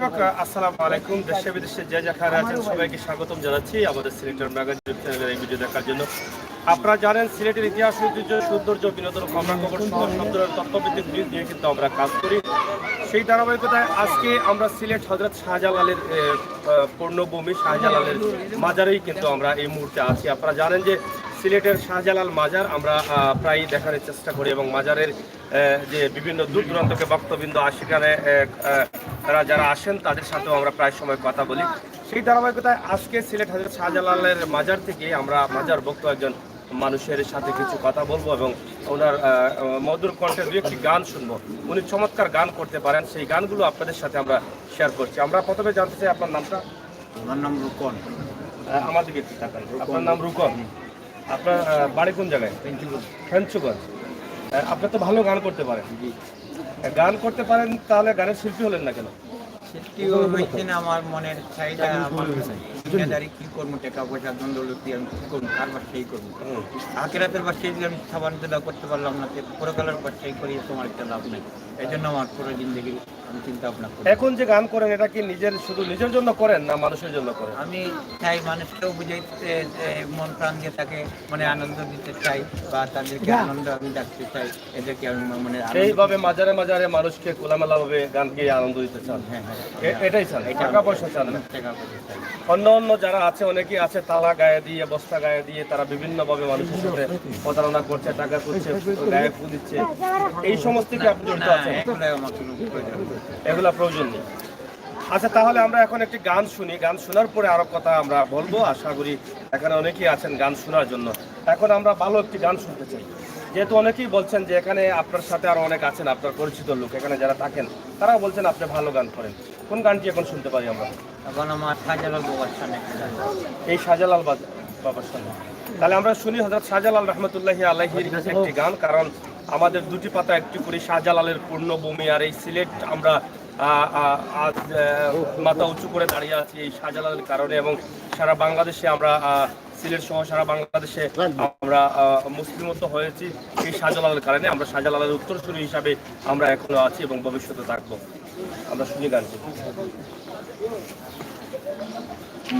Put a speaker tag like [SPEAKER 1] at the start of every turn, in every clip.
[SPEAKER 1] আসসালামু আলাইকুম। দেশে বিদেশে যে যেখানে আছেন সবাইকে স্বাগতম জানাচ্ছি আমাদের সিলেটের ম্যাগাজিন চ্যানেলের এই ভিডিও দেখার জন্য। আপনারা জানেন সিলেটের ইতিহাস, ঐতিহ্য, সৌন্দর্য, বিনোদন, খবরাখবর সহ সব ধরনের তথ্যভিত্তিক নিউজ নিয়ে কিন্তু আমরা কাজ করি। সেই ধারাবাহিকতায় আজকে আমরা সিলেট হযরত শাহজালালের পূর্ণভূমি শাহজালালের মাজারেই কিন্তু আমরা এই মুহূর্তে আছি। আপনারা জানেন যে সিলেটের শাহজালাল মাজার আমরা প্রায় দেখার চেষ্টা করি এবং মাজারের যে বিভিন্ন দূর দূরান্তকে ভক্তবৃন্দ সেখানে যারা আসেন তাদের সাথেও আমরা প্রায় সময় কথা বলি। সেই ধারাবাহিকতায় আজকে সিলেট হযরত শাহজালালের মাজার থেকে আমরা মাজার ভক্ত একজন মানুষের সাথে কিছু কথা বলবো এবং ওনার মধুর কণ্ঠের দু একটি গান শুনবো। উনি চমৎকার গান করতে পারেন, সেই গানগুলো আপনাদের সাথে আমরা শেয়ার করছি। আমরা প্রথমে জানতে চাই আপনার নামটা।
[SPEAKER 2] আমার নাম রুকন।
[SPEAKER 1] আমাদেরকে একটু টাকা। আপনার নাম রুকন, আপনার বাড়ি কোন জায়গায়? ফেঞ্চুগঞ্জ। আপনি তো ভালো গান করতে পারেন। গান করতে পারেন, তাহলে গানের শিল্পী হলেন না কেন?
[SPEAKER 2] শিল্পীও হয়েছে না, আমার মনের চাহিদা। আমার দুনিয়াদারি কি করবো, টাকা পয়সা দ্বন্দ্বলতি আমি কি করবো, কার বাসাই করবো। আখেরাতের বাসায় যদি আমি সাবান তেলা করতে পারলাম না, পরকালের বাসাই করি তোমার একটা লাভ নেই। এই জন্য আমার পুরো জিন্দগি আমি চিন্তা ভাবনা করি।
[SPEAKER 1] এখন যে গান করেন এটা কি শুধু নিজের জন্য করেন না মানুষের জন্য করেন?
[SPEAKER 2] আমি চাই মানুষকেও বুঝাইতে, মন প্রাণ দিয়ে তাকে মানে আনন্দ দিতে চাই, বা তাদেরকে আনন্দ আমি ডাকতে চাই। এদেরকে আমি মানে
[SPEAKER 1] এইভাবে মাজারে মাজারে মানুষকে খোলামেলা ভাবে গান গিয়ে আনন্দ দিতে চান? এটাই চান, টাকা পয়সা চান না?
[SPEAKER 2] টাকা পয়সা চাই।
[SPEAKER 1] অন্য অন্য যারা আছে, অনেকেই আছে তালা গায়ে দিয়ে, বস্তা গায়ে দিয়ে তারা বিভিন্ন ভাবে মানুষের সাথে প্রতারণা করছে, টাকা করছে, গায়ে ফু দিচ্ছে। এই সমস্ত কি আপনি জড়িত আছেন? এগুলা প্রয়োজন নেই। আচ্ছা, তাহলে আমরা এখন একটি গান শুনি। গান শোনার পরে আরো কথা আমরা বলবো। আশা করি এখানে অনেকেই আছেন গান শোনার জন্য। এখন আমরা ভালো একটি গান শুনতে চাই, যেহেতু অনেকেই বলছেন যে এখানে আপনার সাথে আরো অনেক আছেন, আপনার পরিচিত লোক এখানে যারা থাকেন, তারাও বলছেন আপনি ভালো গান করেন। কোন গানটি এখন শুনতে পারি আমরা?
[SPEAKER 2] এখন আমার শাহজালাল বাবার সামনে
[SPEAKER 1] এই শাহজালাল বাবার সামনে। তাহলে আমরা শুনি হযরত শাহজালাল রহমতুল্লাহি আলাইহির একটি গান, কারণ আমাদের দুটি পাতা একটি করে শাহজালালের পূর্ণভূমি। আর এই সিলেট আমরা আজ মাথা উঁচু করে দাঁড়িয়ে আছি এই শাহজালালের কারণে, এবং সারা বাংলাদেশে আমরা সিলেট সহ সারা বাংলাদেশে আমরা মুসলিমত্ব হয়েছি এই শাহজালালের কারণে। আমরা শাহজালালের উত্তরসূরি হিসাবে আমরা এখনো আছি এবং ভবিষ্যতে থাকবো। আমরা শুনি গানটি।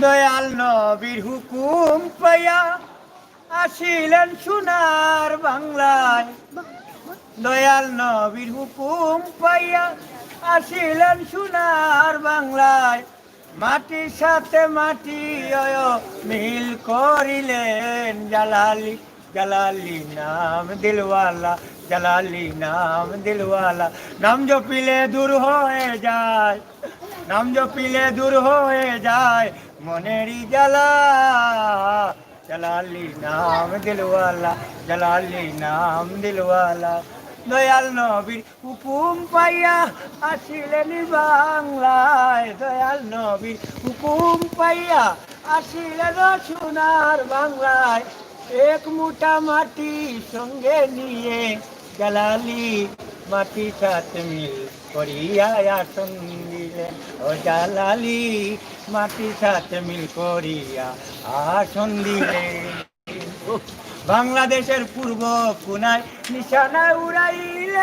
[SPEAKER 2] দয়াল নবীর হুকুম পাইয়া আসিলেন সোনার বাংলায়। দয়াল নবীর হুকুম পাইয়া আসিলেন সোনার বাংলায়। মাটির সাথে মাটি মিল করিলেন। জালালি জালালি নাম দিলওয়ালা, জালালি নাম দিলওয়ালা। নাম জপিলে দূর হয়ে যায়, নাম জপিলে দূর হয়ে যায় মনেরই জ্বালা। জালালি নাম দিলওয়ালা, জালালি নাম দিলওয়ালা। দয়াল নবীর হুকুম পাইয়া আসিলেন বাংলায়। দয়াল নবীর হুকুম পাইয়া আসিলেন সোনার বাংলায়। এক মুঠা মাটি সঙ্গে নিয়ে জালালি মাটি সাথে মিল করিয়া আসন দিলেন। ও জালালি মাটি সাথে মিল করিয়া আসন দিলেন। বাংলাদেশের পূর্ব কোনায় নিশানা উড়াইলেন।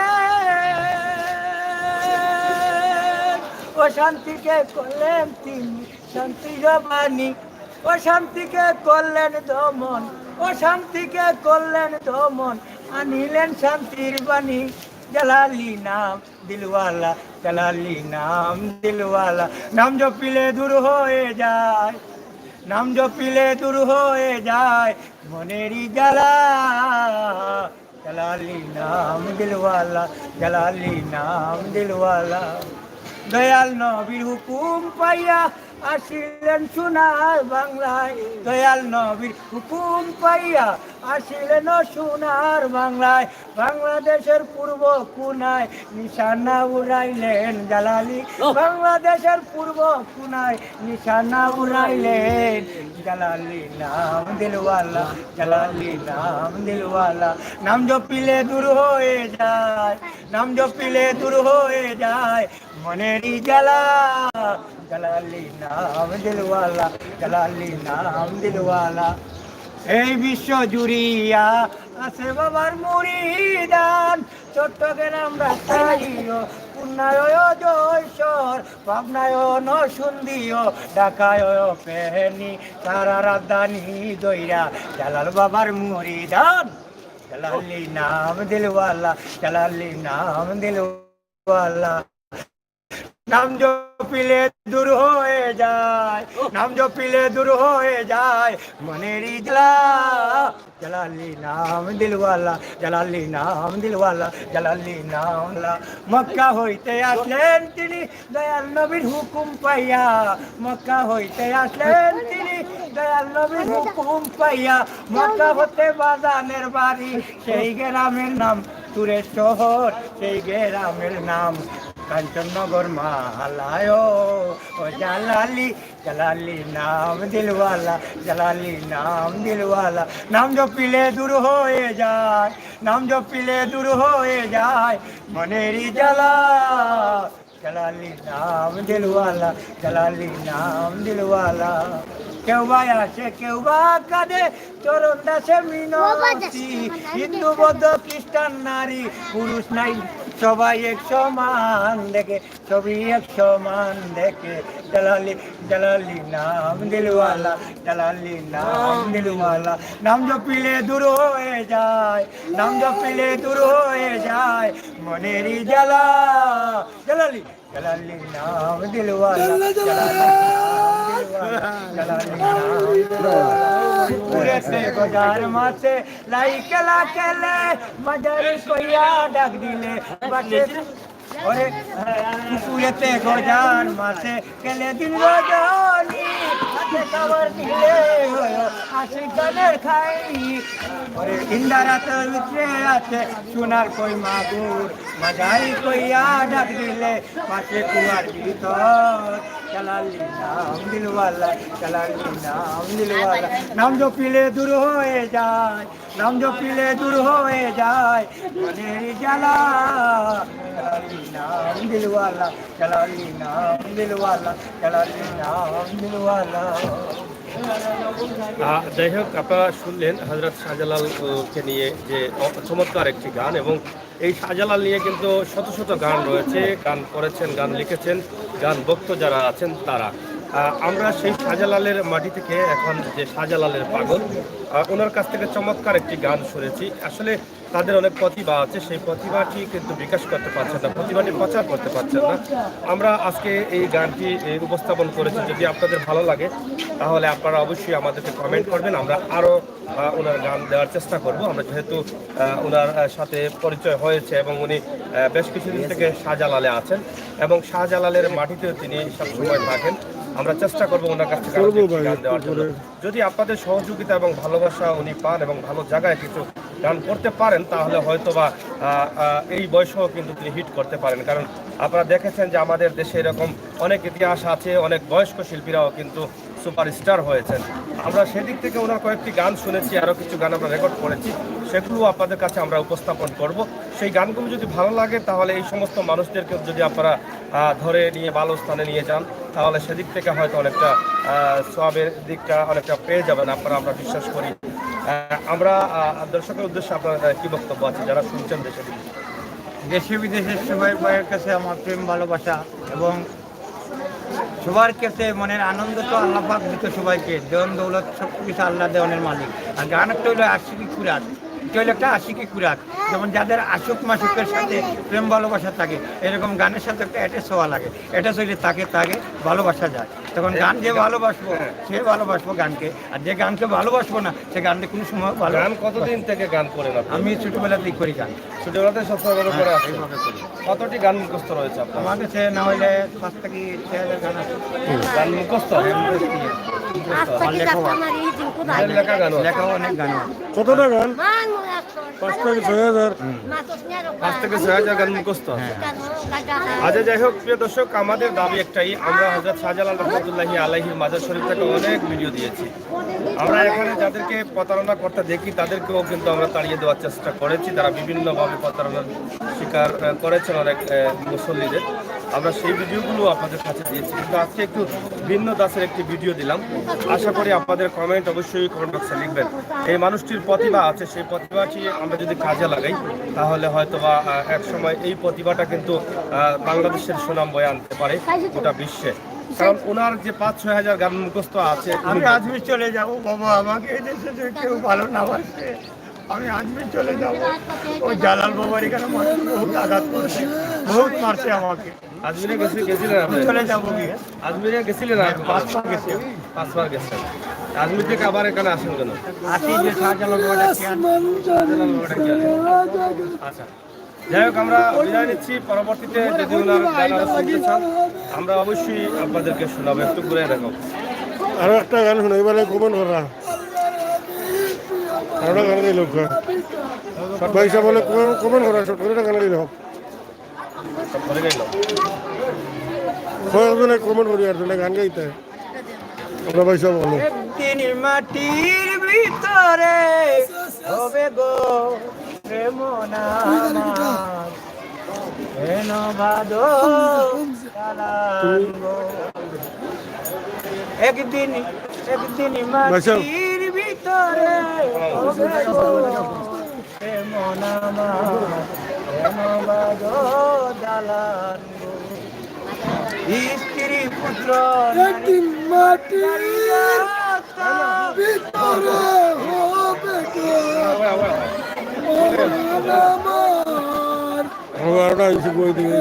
[SPEAKER 2] ও শান্তিকে করলেন তিনি শান্তির বাণী, ও শান্তিকে করলেন দমন, ও শান্তিকে করলেন দমন, আনিলেন শান্তির বাণী। জালালি নাম দিলওয়ালা, জালালি নাম দিলওয়ালা। নাম জপিলে দূর হয়ে যায়, নাম জপিলে দূর হয়ে যায় মনেরই জ্বালা। জালালি নাম দিলওয়ালা, জালালি নাম দিলওয়ালা। দয়াল নবীর হুকুম পাইয়া আসিলেন সোনার বাংলায়। দয়াল নবীর হুকুম পাইয়া আসিলেন সোনার বাংলায়। বাংলাদেশের পূর্ব কোনায় নিশানা উড়াইলেন জালালি। বাংলাদেশের পূর্ব কোনায় নিশানা উড়াইলেন। জালালি নাম দিলওয়ালা, জালালি নাম দিলওয়ালা। নাম জপিলে দূর হয়ে যায়, নাম জপিলে দূর হয়ে যায় মনেরই জ্বালা। জালালি নাম দিলওয়ালা, জালালি নাম দিলওয়ালা। এই বিশ্ব জুড়িয়া আছে বাবার মুরিদান। চট্টগ্রাম রাজশাহী খুলনায় জয়সর, পাবনায় নসুন্দিও, ঢাকায় পেহনি, তারা রাজধানী দইরা জালাল বাবার মুরিদান। জালালি নাম দিলওয়ালা, জালালি নাম দিলওয়ালা, নাম জপিলে দূর হয়ে যায়, নাম জপিলে দূর হয়ে যায় মনেরই জ্বালা। জালালি নাম দিলওয়ালা, জালালি নাম দিলওয়ালা, জালালি নাম। মক্কা হইতে আসলেন তিনি দয়াল নবীর হুকুম পাইয়া, মক্কা হইতে আসলেন তিনি দয়াল নবীর হুকুম পাইয়া। মক্কা হতে বাজানের বাড়ি, সেই গ্রামের নাম তুরের শহর, সেই গ্রামের নাম কাঞ্চননগর মালায়। ও জালালি, জালালি নাম দিলওয়ালা, জালালি নাম দিলওয়ালা, নাম জপিলে দূর হয়ে যায়, নাম জপিলে দূর হয়ে যায় মনেরই জ্বালা। জালালি নাম দিলওয়ালা, জালালি নাম দিলওয়ালা। কেউ বা আসে কেউ বা কাঁদে, চরণ দাসে মিনতি, হিন্দু বৌদ্ধ খ্রিস্টান নারী পুরুষ নাই সবাই এক সমান দেখে, সবই এক সমান দেখে। জালালি, জালালি নাম দিলওয়ালা, জালালি নাম দিলওয়ালা, নাম জপিলে দূর হয়ে যায়, নাম জপিলে দূর হয়ে যায় মনেরই জ্বালা। জালালি, জালালি নাম দিলওয়ালা, জালালি গজার মাসে লাই খেলা খেলে, মজার কইয়া ডাক দিলে বাসে। ওরে পুকুরেতে গজার মাসে খেলে দিন রজনী, খাবার দিলে হাসি গানের খাই। ওরে ইন্দারাতের ভিতরে আছে সোনার কই মাগুর, মজাই কইয়া ডাক দিলে পাশে কুয়ার ভিতর। জালালি নাম দিলওয়ালা, জালালি নাম দিলওয়ালা, নাম জপিলে দূর হয়ে যায়, নাম জপিলে দূর হয়ে যায় মনের জ্বালা। জালালি নাম দিলওয়ালা, জালালি নাম দিলওয়ালা, জালালি নাম দিলওয়ালা।
[SPEAKER 1] যাই হোক, আপনারা শুনলেন হযরত শাহজালালকে নিয়ে যে চমৎকার একটি গান, এবং এই শাহজালাল নিয়ে কিন্তু শত শত গান রয়েছে, গান করেছেন, গান লিখেছেন, গান বক্ত যারা আছেন তারা। আমরা সেই শাহজালালের মাটি থেকে এখন যে শাহজালালের পাগল, ওনার কাছ থেকে চমৎকার একটি গান শুনেছি। আসলে তাদের অনেক প্রতিভা আছে, সেই প্রতিভাটি কিন্তু বিকাশ করতে পারছেন না, প্রতিভাটি প্রচার করতে পারছেন না। আমরা আজকে এই গানটি উপস্থাপন করেছি। যদি আপনাদের ভালো লাগে তাহলে আপনারা অবশ্যই আমাদেরকে কমেন্ট করবেন, আমরা আরও ওনার গান দেওয়ার চেষ্টা করব। আমরা যেহেতু ওনার সাথে পরিচয় হয়েছে এবং উনি বেশ কিছুদিন থেকে শাহজালালে আছেন এবং শাহজালালের মাটিতেও তিনি সবসময় থাকেন, আমরা চেষ্টা করবো ওনার কাছ থেকে গান দেওয়ার জন্য। যদি আপনাদের সহযোগিতা এবং ভালোবাসা উনি পান এবং ভালো জায়গায় কিছু গান করতে পারেন তাহলে হয়তোবা এই বয়সেও কিন্তু তিনি হিট করতে পারেন। কারণ আপনারা দেখেছেন যে আমাদের দেশে এরকম অনেক ইতিহাস আছে, অনেক বয়স্ক শিল্পীরাও কিন্তু সুপারস্টার হয়েছেন। আমরা সেদিক থেকে ওনার কয়েকটি গান শুনেছি, আরও কিছু গান আমরা রেকর্ড করেছি, সেগুলো আপনাদের কাছে আমরা উপস্থাপন করব। সেই গানগুলো যদি ভালো লাগে তাহলে এই সমস্ত মানুষদেরকে যদি আপনারা ধরে নিয়ে ভালো স্থানে নিয়ে যান তাহলে সেদিক থেকে হয়তো অনেকটা সওয়াবের দিকটা অনেকটা পেয়ে যাবেন আপনারা, আমরা বিশ্বাস করি। আমরা দর্শকের উদ্দেশ্যে আপনার কি বক্তব্য আছে যারা শুনছেন
[SPEAKER 2] দেশে বিদেশের সবাই ভাইয়ের কাছে আমার প্রেম ভালোবাসা এবং সবার কাছে মনের আনন্দ তো আল্লাহ পাক দিত সবাইকে, দেওয়ান দৌলত সব কিছু আল্লাহ দেওয়ানের মালিক। আর গান একটা হইলো আশিকি খুরাক, এটা হইলো একটা আশিকি খুরাক। যেমন যাদের আশুক মাসুকের সাথে প্রেম ভালোবাসা থাকে এরকম গানের সাথে একটা অ্যাটাচ হওয়া লাগে, অ্যাটাচ হইলে তাকে তাকে ভালোবাসা যায়। তখন গান যে ভালোবাসবো সে ভালোবাসবো গানকে, আর যে গানকে ভালোবাসবো না সে গানকে কোনো সময় ভালো।
[SPEAKER 1] গান কতদিন থেকে গান করেন?
[SPEAKER 2] আমি ছোটবেলাতেই করি গান,
[SPEAKER 1] ছোটবেলাতে সবসময় করে আসি। কতটি গান মুখস্থ রয়েছে আপনার?
[SPEAKER 2] আমার কাছে না হইলে 5 থেকে 6,000 গান আছে।
[SPEAKER 1] গান মুখস্থ?
[SPEAKER 2] লেখা গান, লেখা অনেক গান।
[SPEAKER 3] কতটা গান? 5 থেকে 6,000।
[SPEAKER 1] 5 থেকে 6,000 গান মুখস্থ। আচ্ছা, যাই হোক প্রিয় দর্শক, আমাদের দাবি একটাই, আমরা হযরত শাহজালাল রহমাতুল্লাহি আলাইহির মাজার শরীফ থেকে অনেক ভিডিও দিয়েছি। আমরা এখানে যাদেরকে প্রতারণা করতে দেখি তাদেরকেও কিন্তু আমরা তাড়িয়ে দেওয়ার চেষ্টা করেছি। তারা বিভিন্নভাবে প্রতারণার শিকার করেছেন অনেক মুসল্লিদের। আমরা সেই ভিডিওগুলো আপনাদের কাছে দিয়েছি, কিন্তু আজকে একটু ভিন্ন দাসের একটি ভিডিও দিলাম। আশা করি আপনাদের কমেন্ট অবশ্যই কমেন্ট বক্সে লিখবেন। এই মানুষটির প্রতিভা আছে, সেই প্রতিভাটি আমরা যদি কাজে লাগাই তাহলে হয়তো বা এক সময় এই প্রতিভাটা কিন্তু বাংলাদেশের সুনাম বয়ে আনতে পারে গোটা বিশ্বে। কারণ ওনার যে 5-6 হাজার গান মুখস্থ আছে।
[SPEAKER 2] আমি আজমির চলে যাব বাবা, আমাকে এদেশে যে কেউ ভালো না বাসে আমি আজমির চলে যাব। ওই জালাল বাবার এখানে মানুষ বহুত আঘাত করছে, বহুত মারছে আমাকে।
[SPEAKER 1] আজমিরে গেছিলেন আপনি?
[SPEAKER 2] চলে যাবো গিয়ে
[SPEAKER 1] আজমিরে গেছিলেন?
[SPEAKER 2] 5 বার গেছে।
[SPEAKER 1] 5 বার গেছেন। আজমির থেকে আবার এখানে আসেন কেন?
[SPEAKER 2] আসি যে শাহজালাল বাবাটা
[SPEAKER 1] আচ্ছা, যাই হোক, আমরা বিদায় নিচ্ছি। পরবর্তীতে যদি ওনার গান আরো শুনতে চান আমরা অবশ্যই আপনাদেরকে শোনাবো। একটু ঘুরে দেখো।
[SPEAKER 4] আরো একটা গান শুনো, এবারে কমন করা আরো গান গাইল পয়সা বলে কমন করা ছোট করে গান গাইল
[SPEAKER 1] ঘুরে গেল।
[SPEAKER 4] কয়েকজনে কমন করি আর গান গাইতে আমরা পয়সা বলো
[SPEAKER 2] একদিন মাটির ভিতরে হবে গো প্রেম নামাজ, হেন ভাদো চালান গো। একদিন মাটির ভিতরে হবে গো প্রেম নামাজ, হেন ভাদো চালান গো। স্ত্রী পুত্র
[SPEAKER 3] একদিন মাটির ভিতরে হবে গো আমার
[SPEAKER 4] আরোটা এসে বই দিয়ে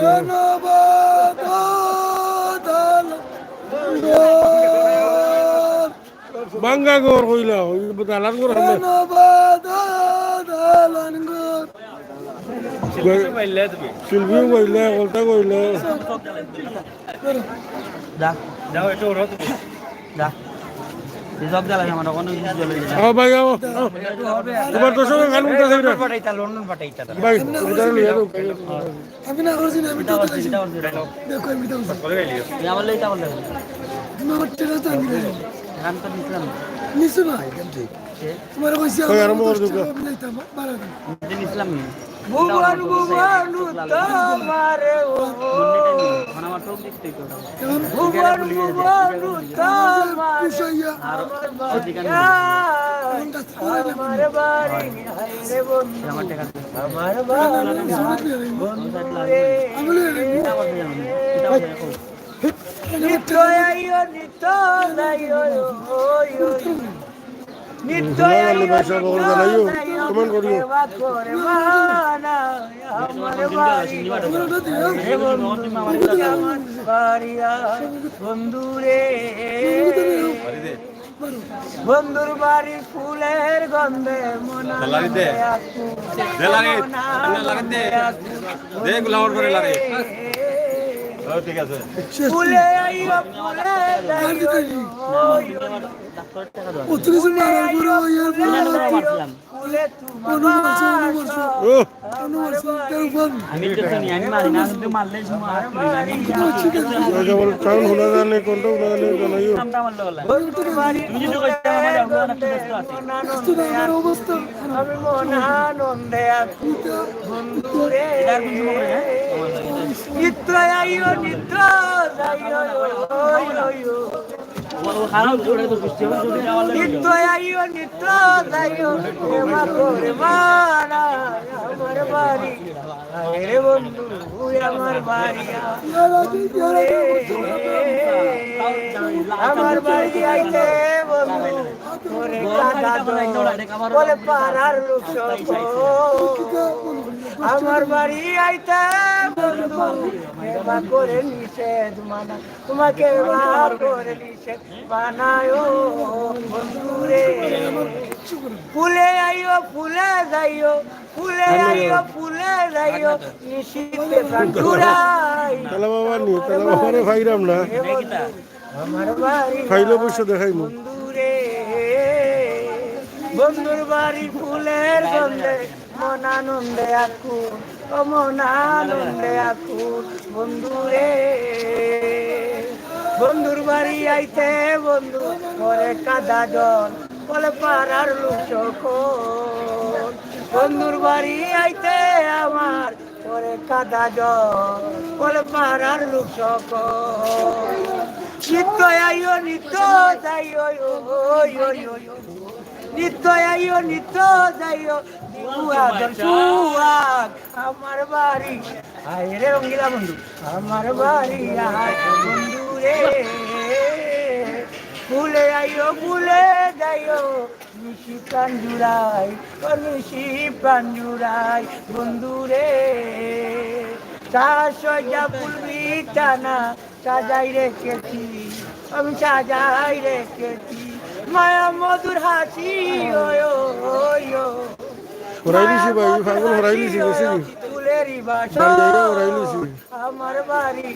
[SPEAKER 4] বাঙ্গা ঘর কইলা দালান ঘর
[SPEAKER 1] পাইলে তুমি
[SPEAKER 4] শিল্পীও কইলে কলতা কইলে
[SPEAKER 2] যা
[SPEAKER 1] যাও, একটু ওরা তুমি
[SPEAKER 2] যা সব জ্বালাই আমার কোনো কিছু চলে যায়
[SPEAKER 4] আও ভাই আও তোমার তো সঙ্গে গান উঠা যাবে
[SPEAKER 2] পাঠাইতা লন্ডন পাঠাইতা
[SPEAKER 4] ভাই উঠা লইয়া দাও
[SPEAKER 3] আমি না করছি না আমি তো
[SPEAKER 1] ঘুরে গেলি।
[SPEAKER 2] আমার লইতা বলে
[SPEAKER 3] আমার টেরা তো আমি
[SPEAKER 2] গান তো নিছিলাম
[SPEAKER 3] নিছো না তোমার কইছি
[SPEAKER 4] কই আরম্ভ করে দিও
[SPEAKER 3] আমি যাইতাম বারা
[SPEAKER 2] নিছিলাম ভুবন ভুবন তোমারে ও মানে আমার টোক দেখতে তো ভুবন ভুবন তোমারে
[SPEAKER 3] কুশাইয়া
[SPEAKER 2] আমার বাড়ি হাইরে বন্ধু আমার টাকা আমার বাড়ি বন্ধু রে নিত্য আইও নিত্য আইও নিত্য আইও
[SPEAKER 4] পয়সা বল জানাইও কমেন্ট করিও
[SPEAKER 2] সেবা করে মানা আমার বাড়ি আমার বাড়িয়া বন্ধুরে বন্ধুর বাড়ি ফুলের গন্ধে মনা
[SPEAKER 1] ঠিক আছে।
[SPEAKER 2] ফুলে আইও ফুলে যাইও
[SPEAKER 3] কত কিছু মারার পরে ইয়ার
[SPEAKER 2] ফুলে তোমার
[SPEAKER 4] ও
[SPEAKER 2] আমি তো শুনি আমি মারি না কিন্তু মারলে আমি
[SPEAKER 4] কেবল টাউন হলো জানে কোনটা হলো জানে জানাইও
[SPEAKER 2] নামটা মারলে বলা তুমি যদি কইতে আমার অনেক ব্যস্ত আছি
[SPEAKER 3] আমার অবস্থা
[SPEAKER 2] আমি মন আনন্দে আছি বন্ধুরে নিত্য আইও নিত্য যাইও নিত্য আইও নিত্য যাইও সেবা করে মানা আমার বাড়ি রে বন্ধু আমার বাড়ি আমার বাড়ি আইতে বন্ধু করে বলে পাড়ার লোক আমার বাড়ি আইতে বন্ধু সেবা করে নিষেধ মানা তোমাকে বার করে নিষেধ বানায় বন্ধুরে ফুলে আইও ফুলে যাইও ফুলে আইও ফুলে যাইও নিশীতে কাটুরাই
[SPEAKER 4] তাহলে বাবা নি তাহলে বাবারে ফাইরাম না
[SPEAKER 2] আমার বাড়ি
[SPEAKER 4] ফাইলে বসে দেখাইমু
[SPEAKER 2] বন্ধুরে বন্ধুর বাড়ি ফুলের গন্ধে মন আনন্দে আকুল ও মন আনন্দে আকুল বন্ধুরে বন্ধুর বাড়ি আইতে বন্ধু পরে কাদা জল বলে পাড়ার লোক সকল বন্ধুর বাড়ি আইতে আমার পরে কাদা জল বলে পাড়ার লোক সকল নিত্য আইও নিত্য যাইও নিত্য আইও নিত্য যাইও সুয়াগ আমার বাড়ি আয় রে রঙ্গিলা বন্ধু আমার বাড়ি আয় বন্ধু রে ফুলে আইও ফুলে যাইও নিশি প্রাণ জুড়াই নিশি প্রাণ জুড়াই বন্ধু রে সজা ফুল বিছানা সাজাই রেখেছি আমি সাজাই রেখেছি মায়া মধুর হাসি
[SPEAKER 4] হরাই দিছি ভাই পাগল হরাই দিছি বেশি
[SPEAKER 2] ফুলেরই
[SPEAKER 4] বাড়ি যাইয়া হরাই দিছি
[SPEAKER 2] আমার বাড়ি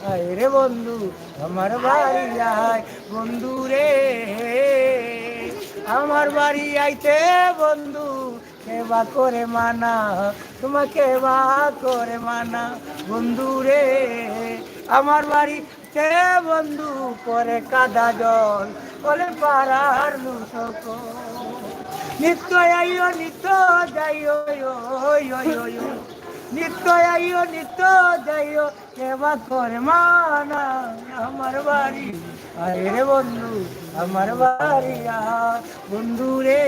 [SPEAKER 2] আয় রে বন্ধু আমার বাড়ি আয় বন্ধু রে আমার বাড়ি আইতে বন্ধু সেবা করে মানা তোমাকে বা করে মানা বন্ধু রে আমার বাড়িতে বন্ধু পরে কাদা জল বলে পাড়ার লোক নিত্য আইও নিত্য যাইও নিত্য আইও নিত্য যাইও সেবা করে মানা আমার বাড়ি আরে রে বন্ধু আমার বাড়ি বন্ধু রে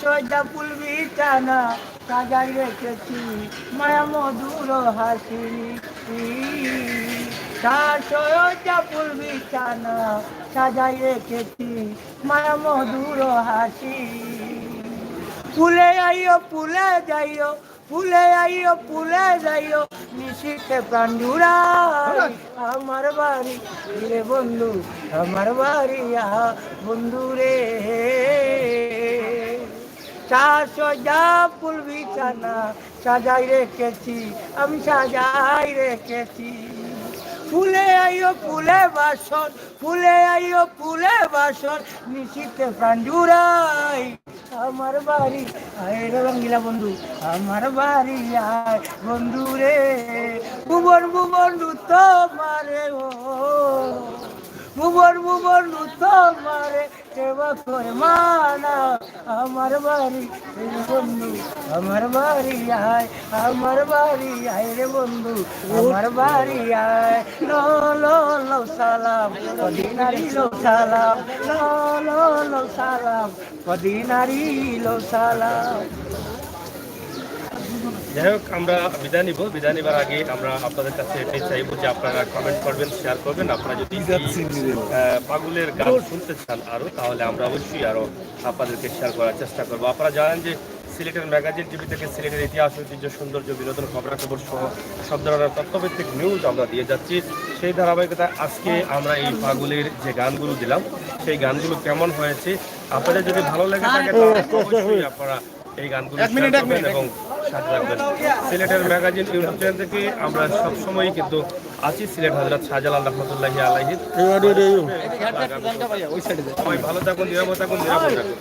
[SPEAKER 2] সজা ফুল বিছানা সাজাই রেখেছি মায়া মধুর হাসি সজা ফুল বিছানা সাজাই রেখেছি মায়া মধুর হাসি ফুলে আইও ফুলে যাইও ফুলে আইও ফুলে যাইও নিশিতে প্রাণ জুড়াই আমার বাড়ি রে বন্ধু আমার বাড়ি বন্ধু রে সজা ফুল বিছানা সাজাই রেখেছি আমি সাজাই রেখেছি ফুলে আইও ফুলে বাসন ফুলে আইও ফুলে বাসন নিশিতে প্রাণ জুড়াই আমার বাড়ি আয় রে রঙ্গিলা বন্ধু আমার বাড়ি আয় বন্ধু রে ভুবন ভুবন তোমারে ও ভুবন ভুবন তোমারে সেবা করে মানা আমার বাড়ি রে বন্ধু আমার বাড়ি আয় রে বন্ধু আমার বাড়ি আয় লো লো লো সালাম কদিনারি লো সালাম লো লো লো সালাম কদিনারি লো সালাম
[SPEAKER 1] যাই হোক আমরা বিদায় নিব বিদায় নিবার আগে আমরা আপনাদের কাছে এটাই চাইবো যে আপনারা কমেন্ট করবেন শেয়ার করবেন আপনারা যদি পাগলের গান শুনতে চান আরো তাহলে আমরা অবশ্যই আরো আপনাদেরকে শেয়ার করার চেষ্টা করবো আপনারা জানেন যে সিলেটের ম্যাগাজিন টিভি থেকে সিলেটের ইতিহাস ঐতিহ্য সৌন্দর্য বিনোদন খবরাখবর সহ সব ধরনের তথ্যভিত্তিক নিউজ আমরা দিয়ে যাচ্ছি সেই ধারাবাহিকতায় আজকে আমরা এই পাগলের যে গানগুলো দিলাম সেই গানগুলো কেমন হয়েছে আপনাদের যদি ভালো লেগে থাকে তাহলে অবশ্যই আপনারা এই গানগুলো শেয়ার করবেন এবং সাথে রাখবেন সিলেটের ম্যাগাজিন ইউটিউব চ্যানেল থেকে আমরা সবসময়ই কিন্তু আছি সিলেট হযরত শাহজালাল রহমতুল্লাহি আলাইহি সবাই ভালো থাকুন নিরাপদ থাকুন নিরাপদ থাকুন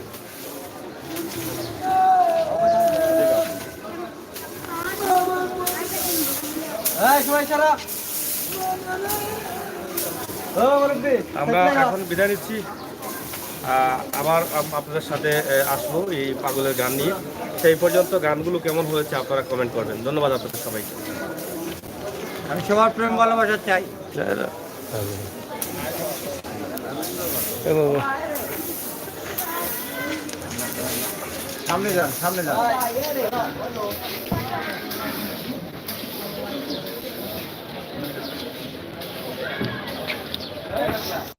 [SPEAKER 1] আমরা এখন বিদায় নিচ্ছি আবার আপনাদের সাথে আসবো এই পাগলের গান নিয়ে সেই পর্যন্ত গানগুলো কেমন হয়েছে আপনারা কমেন্ট করবেন ধন্যবাদ আপনাদের সবাইকে
[SPEAKER 2] আমি সবার প্রেম ভালোবাসা চাই সামনে যান